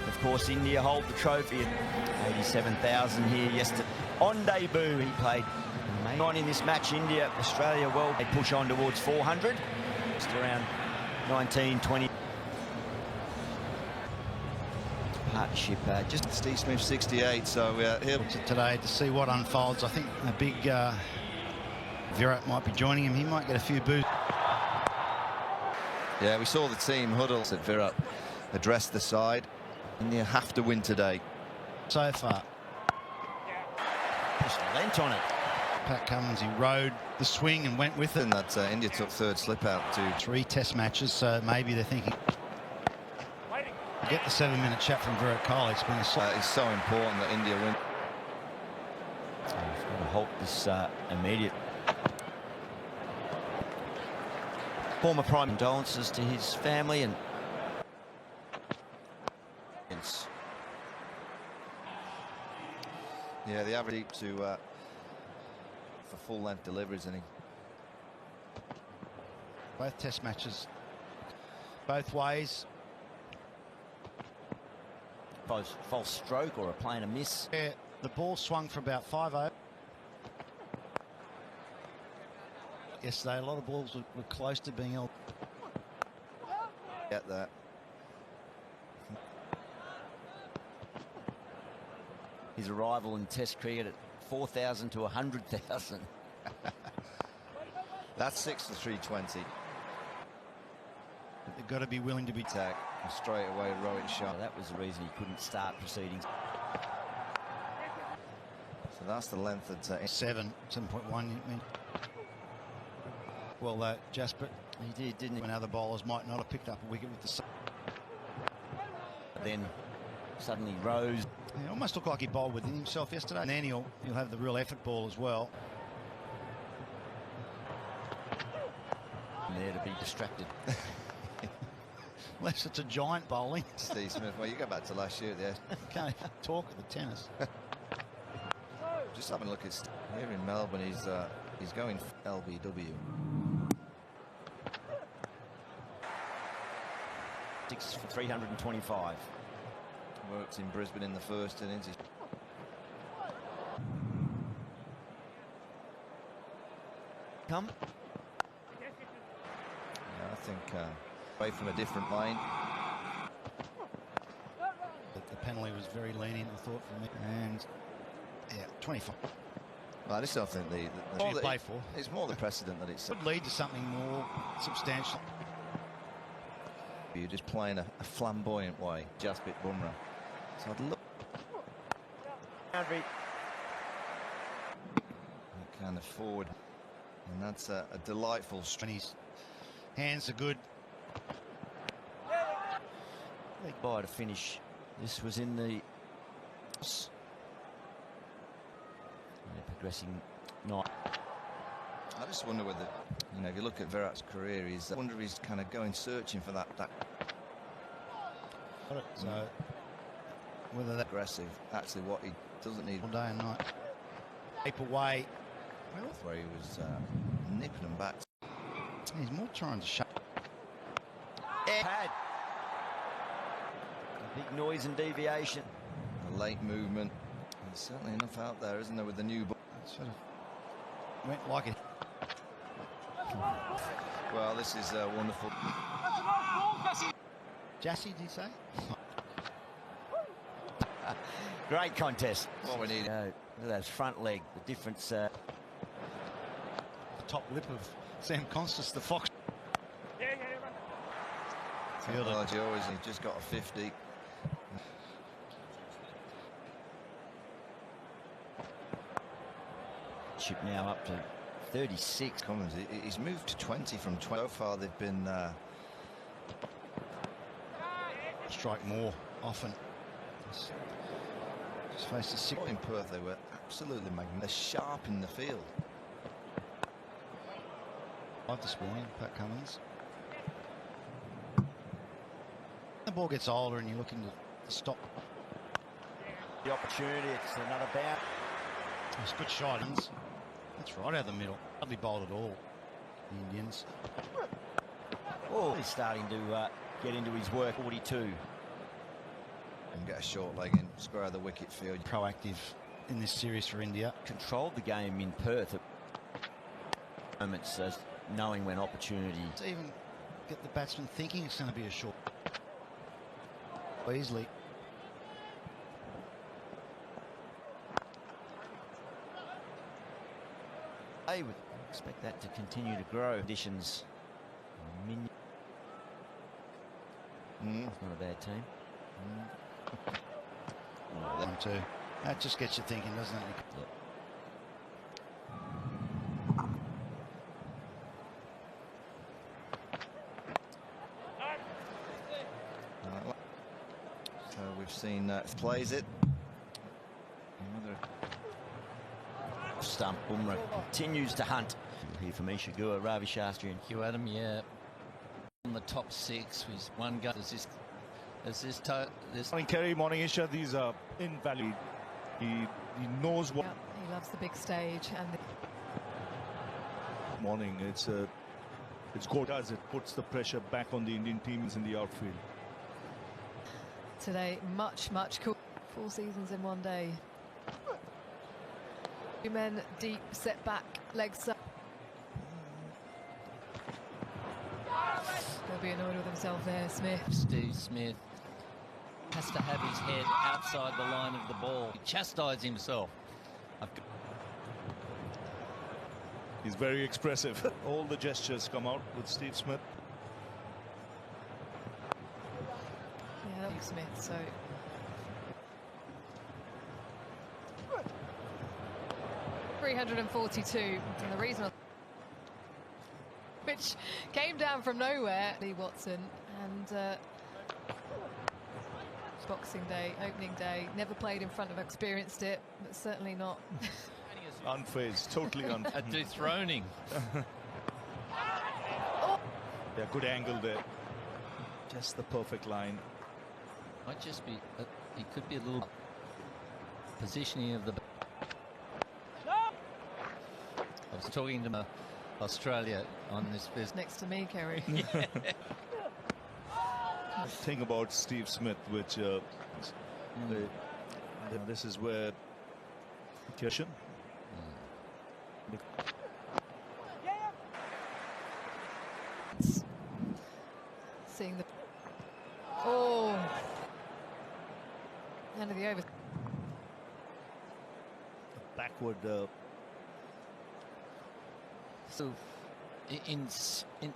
Of course, India hold the trophy at 87,000 here yesterday. On debut, he played on in this match. India, Australia, well, they push on towards 400. Just around 19, 20. Partnership, just Steve Smith 68, so here today to see what unfolds. I think a big Virat might be joining him. He might get a few boos. Yeah, we saw the team huddle at Virat address the side. India have to win today. So far. Just lent on it. Pat Cummins, he rode the swing and went with it. And that India took third slip out to 3 test matches, so maybe they're thinking to get the 7-minute chat from Virat Kohli. It's been it's so important that India win. He's got to halt this immediate. Former prime condolences to his family and yeah, the average to for full-length deliveries, and both test matches both ways. Both false stroke or a plainer miss. Yeah, the ball swung for about 5-0. Yesterday, a lot of balls were close to being able. Get that. His arrival in Test cricket at 4,000 to 100,000. That's 6 to 320. But they've got to be willing to be attack and straight away Rohit shot. So that was the reason he couldn't start proceedings. So that's the length at 7.1. I mean, well, Jasper, he did, didn't he? When other bowlers might not have picked up a wicket with the. Then suddenly rose. He almost looked like he bowled within himself yesterday. And then he'll have the real effort ball as well. And there to be distracted. Unless it's a giant bowling. Steve Smith, well, you go back to last year there. Can't even talk of the tennis. Just having a look at here in Melbourne, he's going LBW. 6 for 325. Worked in Brisbane in the first innings. Come. Yeah, I think away from a different line. But the penalty was very lenient, I thought, for me. And yeah, 25. Well, I just don't think the play for. It's more the precedent that it's would lead to something more substantial. You're just playing a flamboyant way. Jasprit Bumrah. So I'd look. Kind of forward, and that's a delightful. And his hands are good. Leg by to finish. This was in the. Progressing not. I just wonder whether, if you look at Virat's career, I wonder if he's kind of going searching for that. So whether that aggressive, actually, what he doesn't need all day and night. Keep away. Where he was nipping them back. He's more trying to shut. Pad. A big noise and deviation. A late movement. There's certainly enough out there, isn't there, with the new ball? Sort of went like it. Well, this is wonderful. Jassy, did he say? Great contest. What we need. Look at that front leg. The difference. The top lip of Sam Constas, the Fox. Technology always. He's just got a 50. Chip now up to 36. Cummins, he's moved to 20 from 20. So far, they've been strike more often. Just faced a sick in Perth. They were absolutely magnificent. They're sharp in the field. Live this morning, Pat Cummins. The ball gets older and you're looking to stop. The opportunity, it's another bounce. It's a good shot. That's right out of the middle. Hardly bowled at all, the Indians. Oh, he's starting to get into his work. 42. get a short leg in, square of the wicket field. Proactive in this series for India. Controlled the game in Perth at moments, as knowing when opportunity. To even get the batsman thinking it's going to be a short. Easily. I would expect that to continue to grow. Conditions. It's not a bad team. One, two. That just gets you thinking, doesn't it? Yep. So we've seen plays it. Another Stump. Bumrah continues to hunt. Here for Misha Gua, Ravi Shastri and Hugh Adam, yeah. On the top six with one go. This. Morning, Kerry. Morning, Isha. These are invaluable. He knows what. Yeah, he loves the big stage and the Morning. It's good as it puts the pressure back on the Indian teams in the outfield. today much cool. 4 seasons in one day. 2 men deep, set back, legs up. He'll be annoyed with himself there, Smith. Steve Smith has to have his head outside the line of the ball. He chastised himself. He's very expressive. All the gestures come out with Steve Smith. Yeah, that'll be Smith, so... .342, and the reason which came down from nowhere. Lee Watson, and Boxing Day, opening day, never played in front of, experienced it, but certainly not. Unfazed, totally unfazed. A dethroning. Yeah, good angle there. Just the perfect line. Might just be, it could be a little positioning of the... I was talking to Australia on this business. Next to me, Kerry. Thing about Steve Smith, which this is where Kirschen. Seeing the end of the over. Backward. So, in Smith,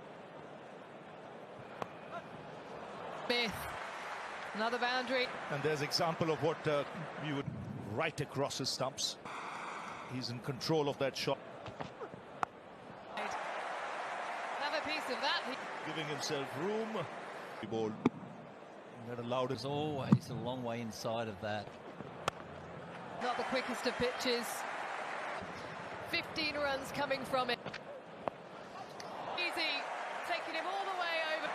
another boundary. And there's example of what you would right across his stumps. He's in control of that shot. Another piece of that. Giving himself room. The ball that allowed was it. always a long way inside of that. Not the quickest of pitches. 15 runs coming from it. Easy, taking him all the way over.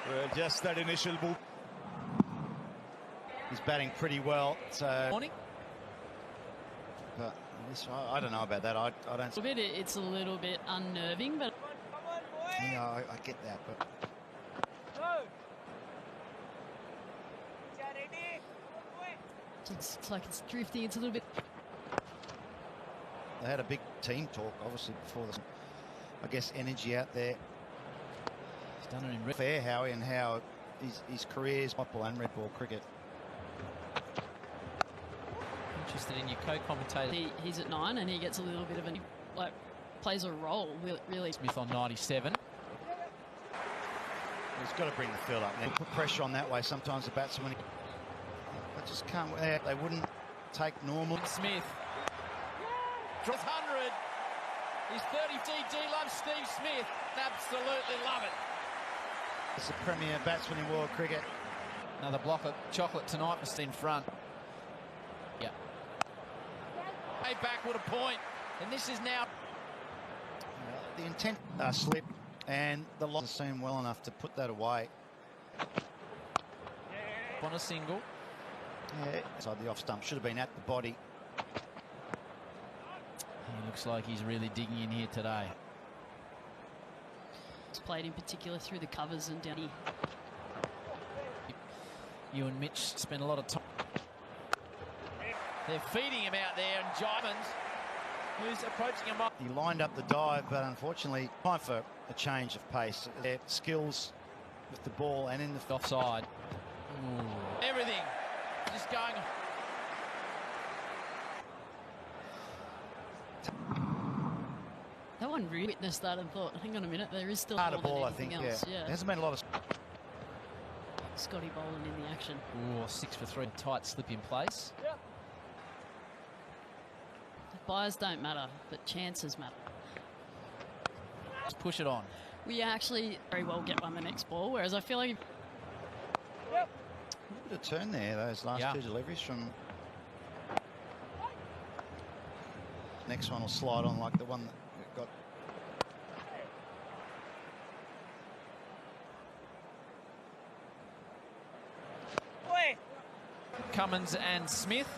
Well, just that initial move. He's batting pretty well. So, Morning. but this, I don't know about that. I don't. It's a little bit unnerving, but Yeah, I get that, but it's like it's drifting. It's a little bit. they had a big team talk, obviously, before this. I guess energy out there. He's done it in Fair, Howie, and how his career is white ball and red ball cricket. Interested in your co-commentator. He's at 9 and he gets a little bit of an plays a role really. Smith on 97. He's got to bring the field up now. Put pressure on that way. Sometimes the batsmen, they just can't. They wouldn't take normal. Smith. Draws 100. He's 30 DG loves Steve Smith. Absolutely love it. It's the premier batsman in world cricket. Another block of chocolate tonight was in front. Yeah. Way backward a point. And this is now... The intent slip, and the lot has seen well enough to put that away. On a single. Yeah, inside the off stump. Should have been at the body. He looks like he's really digging in here today. It's played in particular through the covers and down. You and Mitch spend a lot of time. They're feeding him out there, and Jymans, who's approaching him up. He lined up the dive, but unfortunately, time for a change of pace. Their skills with the ball and in the Offside. Ooh. Everything just going. That one really witnessed that and thought, hang on a minute, there is still harder more than ball, I anything think. else. Yeah. There hasn't been a lot of. Scotty Boland in the action. Ooh, 6 for 3. Tight slip in place. Buys don't matter, but chances matter. Just push it on. We actually very well get one the next ball, whereas I feel like A little bit of turn there, those last two deliveries from. Next one will slide on like the one that got. Cummins and Smith.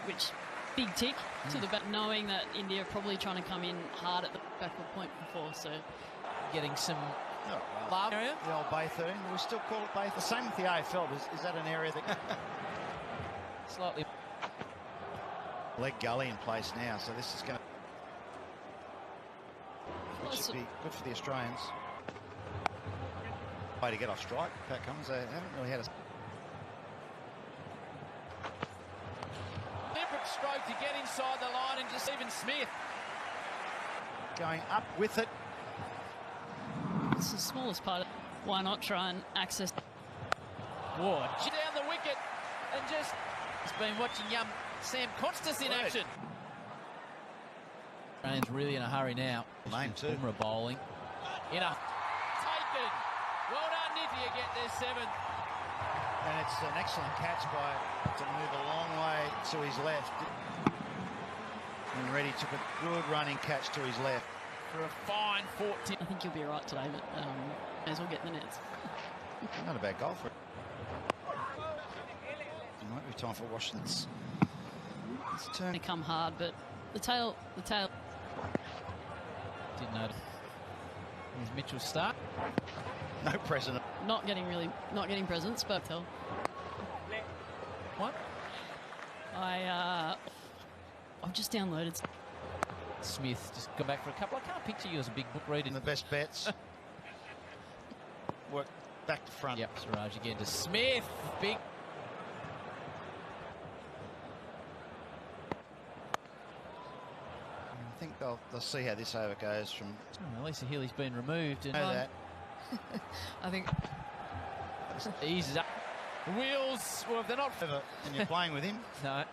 which big tick to the back, knowing that India are probably trying to come in hard at the backward point before. So getting some love area. The old Bay 13. We still call it Bay 13. Same with the AFL. Is that an area that Slightly. leg gully in place now? So this is going to. Which should be good for the Australians. Way to get off strike. Pat Cummins. They haven't really had a. Deliberate stroke to get inside the line and just even Smith. Going up with it. it's the smallest part. Why not try and access? Whoa, down the wicket and just. He's been watching young Sam Constas in action. Australians really in a hurry now. Lane too. Bumrah bowling. In a taken. Well done, Nitti, you get their seventh. And it's an excellent catch by to move a long way to his left. And Reddy took a good running catch to his left. For a fine 14. I think you'll be right today, but may as well get the nets. Not a bad goal for it. It might be time for Washington's turn. They come hard, but the tail. Didn't notice. Here's Mitchell's start. No president. Not getting presents, but tell. What? I've just downloaded. Smith just got back for a couple. I can't picture you as a big book reader. In the best bets. Work back to front. Yep, Siraj again to Smith. Big. I think they'll see how this over goes from. Oh, Lisa Healy's been removed. And Know that. I think eases up. The wheels, well, if they're not. And you're playing with him. No,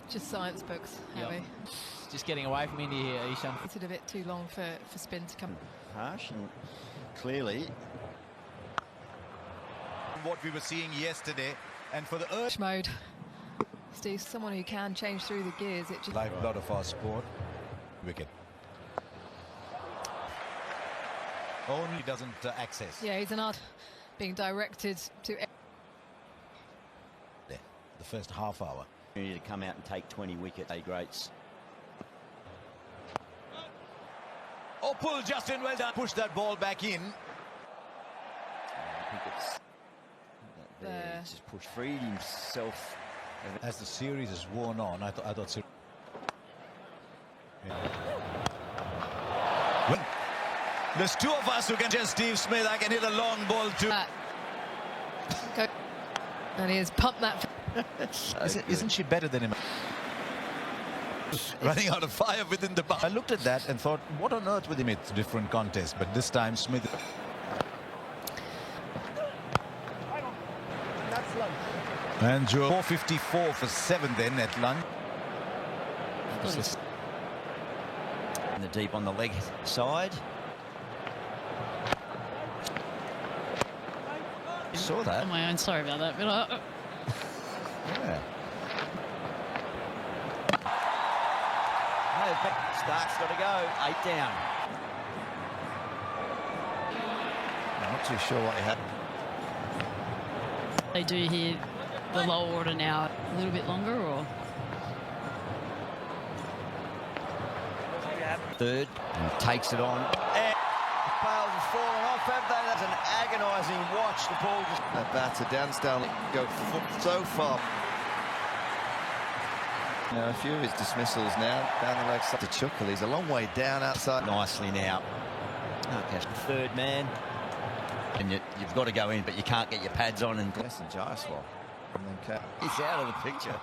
just science books, have Yep. we? just getting away from India here, Ishan. It's a bit too long for spin to come. Harsh and clearly. What we were seeing yesterday, and for the urge Mode. Steve, someone who can change through the gears. It just lifeblood of our sport. Wicket. Only doesn't access. yeah, he's an art being directed to. The first half hour. To come out and take 20 wickets. A greats. Oh, pull, Justin, well done. Push that ball back in. I think it's there. He's just pushed, freed himself. As the series has worn on, I thought. Well, there's two of us who can just Steve Smith. I can hit a long ball too. Go. And he has pumped that. Isn't she better than him? Running out of fire within the bar. I looked at that and thought, what on earth with him? It's a different contest, but this time Smith. And Joe 454 for 7 then at lunch. In the deep on the leg side. You saw that. On my own, sorry about that, but Yeah. No, but Stark's got to go. 8 down. I'm not too sure what he had. they do hear the lower order now a little bit longer, or Third and takes it on. And Bales has fallen off, have they? That's agonising watch. The ball just... That batter dance down, go so far. You know, a few of his dismissals now down the leg side to Chuckle. He's a long way down outside. Nicely now. Okay, third man. And you've got to go in, but you can't get your pads on. And Yes, and Jaiswal. And then he's out of the picture.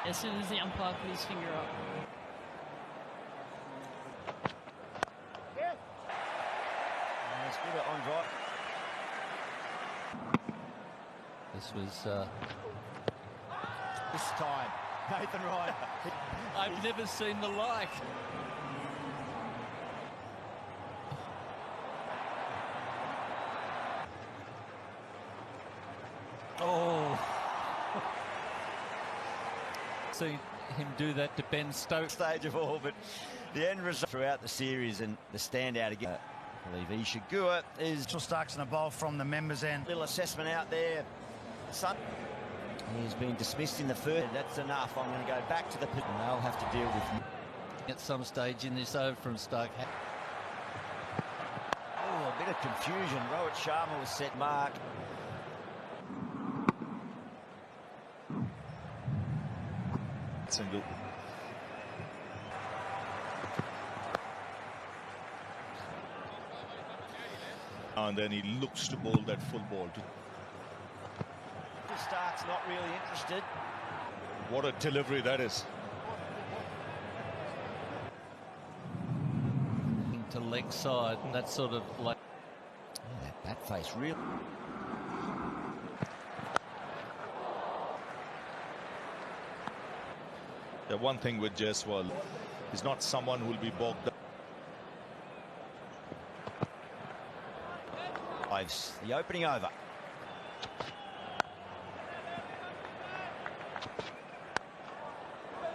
As soon as the umpire put his finger up. That's good on drive. This was... This time, Nathan Ryan. I've never seen the like. Oh. Seen him do that to Ben Stokes. Stage of all, but the end result throughout the series and the standout again. I believe Ishigua is... Starks in a bowl from the members' end. Little assessment out there. He's been dismissed in the first. That's enough. I'm going to go back to the pit, and they'll have to deal with At some stage in this over from Stark. a bit of confusion. Rohit Sharma was set mark. Single. And then he looks to bowl that full ball. Stark's not really interested. What a delivery that is. To leg side, that sort of like... That bat face real. The one thing with Jaiswal is not someone who will be bogged down. The opening over.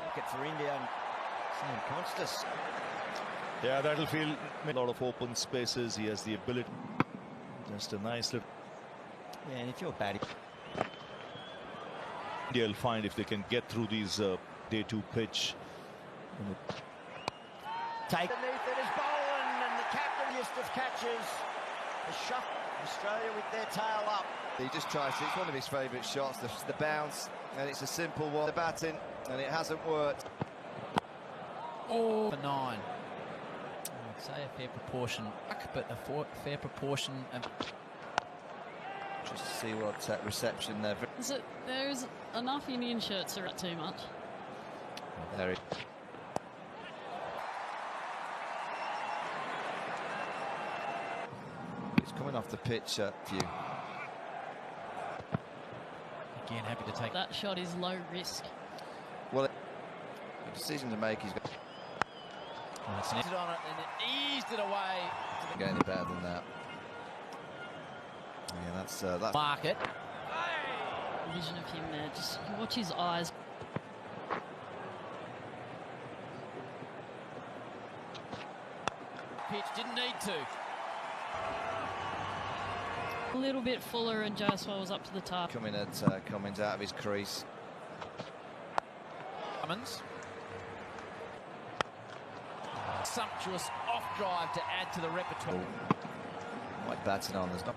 Wicket for India and Sam Constas. Yeah, that'll feel a lot of open spaces. He has the ability. Just a nice little... Yeah, and if you're batting... India will find if they can get through these day 2 pitch. Take underneath it is Bowen, and the captainest of catches. The shot. Australia with their tail up. He just tries to, it's one of his favourite shots, the bounce, and it's a simple one. The batting, and it hasn't worked. Oh, for 9. I'd say a fair proportion, but a fair proportion of... Just to see what reception there. There's enough Indian shirts around too much. There he... He's coming off the pitch at few. Again, happy to take... That shot is low risk. Well, a decision to make. He's got... That's it on it, and it eased it away. Don't get any better than that. Yeah, that's Market. Vision of him there. Just watch his eyes. Pitch didn't need to. A little bit fuller, and Jaiswal was up to the top. coming at Cummins out of his crease. Cummins. Sumptuous off drive to add to the repertoire. Like batting on, there's not.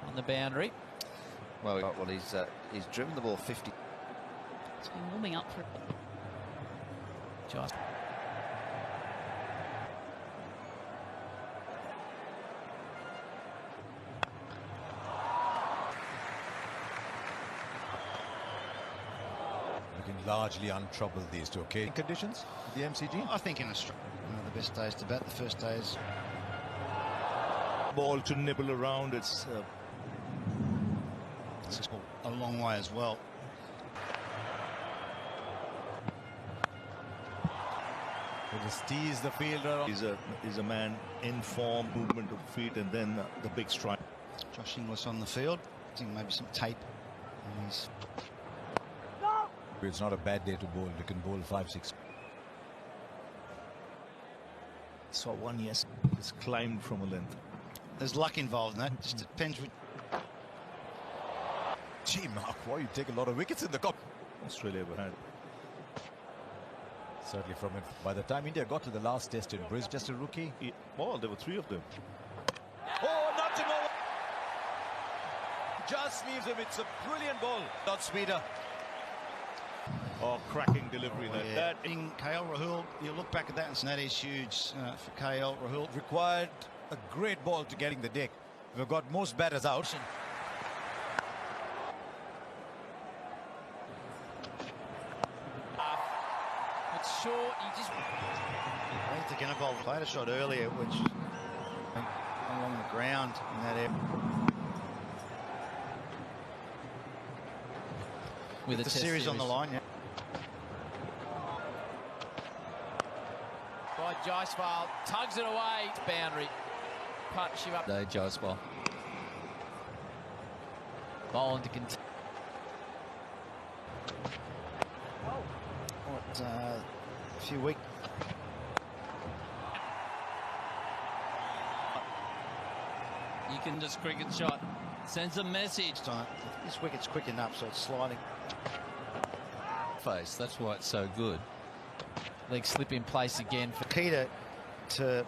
On the boundary. Well, he's driven the ball 50. It's been warming up for it. Just. Looking largely untroubled these two. Okay, conditions, the MCG? I think in Australia, one of the best days to bat. The first days. Ball to nibble around. It's a long way as well. He just tease the fielder. He's a man in form, movement of feet, and then the big strike. Josh Inglis on the field. I think maybe some tape. And he's... It's not a bad day to bowl. You can bowl 5-6. Saw one, yes. It's climbed from a length. There's luck involved in that. Just depends. Gee, Mark, why you take a lot of wickets in the cup? Australia ever had. Certainly from it. By the time India got to the last test in Brisbane, just a rookie. Oh, there were 3 of them. Oh, knocked him over. Just leaves him. It's a brilliant ball. Not speeder. Oh, cracking delivery like that. In KL Rahul, you look back at that and that is huge for KL Rahul. Required a great ball to getting the deck. We've got most batters out. It's short. He just. I think they're going to bowl played a shot earlier, which went along the ground in that area. With the series on the line, yeah. By Jaiswal, tugs it away. It's boundary. Partnership up. Day, Jaiswal. Bowling to continue. A few weeks. You can just cricket shot. Sends a message. This wicket's quick enough, so it's sliding. Face. That's why it's so good. Leg slip in place again. Key to